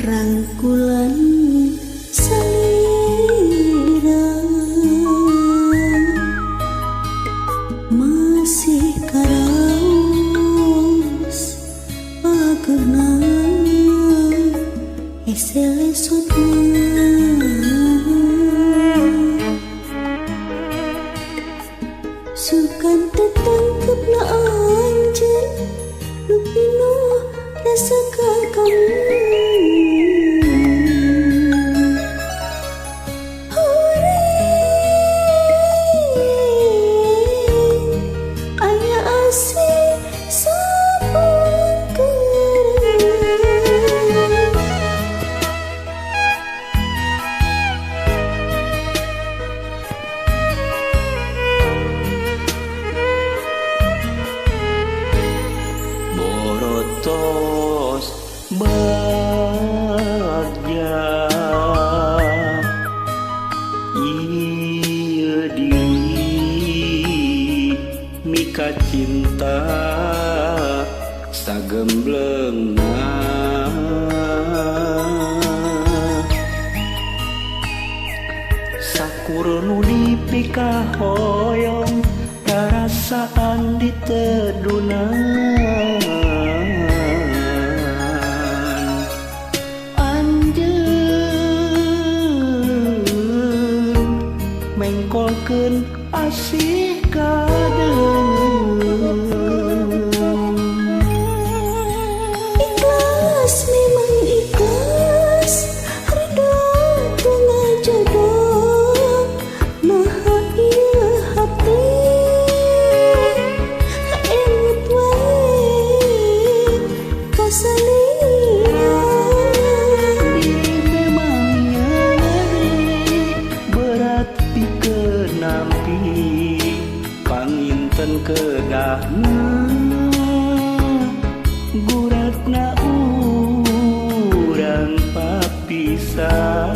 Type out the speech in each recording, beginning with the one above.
Rangkulan salira masih karaos pagena eselesotna sukan tetangkep na anjen lupino rasa kamu. Borotos bagja ieu diri mika cinta sagemblengna sakur nu dipika hoyong karasaan ditedunan mengkolkeun asih kadeung ikhlas memang ikhlas ridho tengah jodoh maha ieu hati emut wae kasalira memangnya berat pikeun nampi panginten kedahna guratna urang papisah.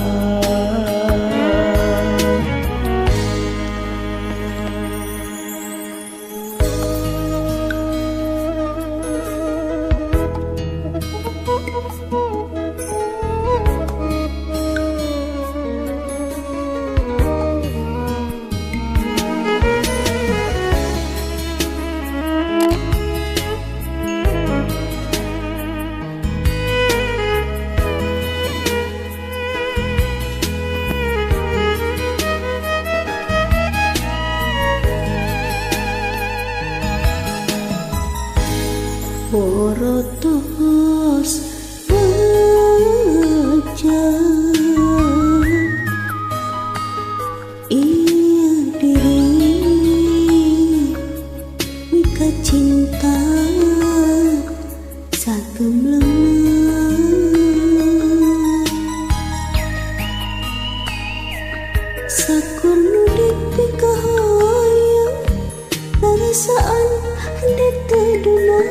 Borotos bagja ieu diri mika cinta sagemblengna sakur nu dipika hoyong perasaan ditedunan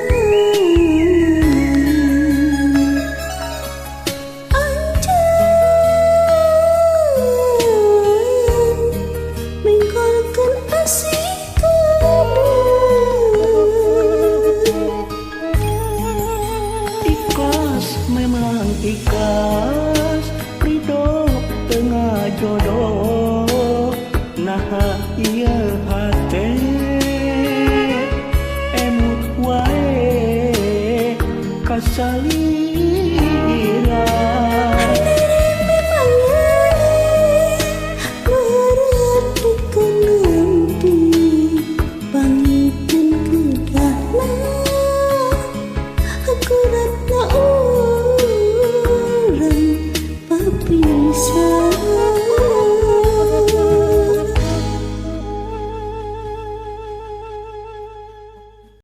memang ikhlas ridho tengah jodoh nah iya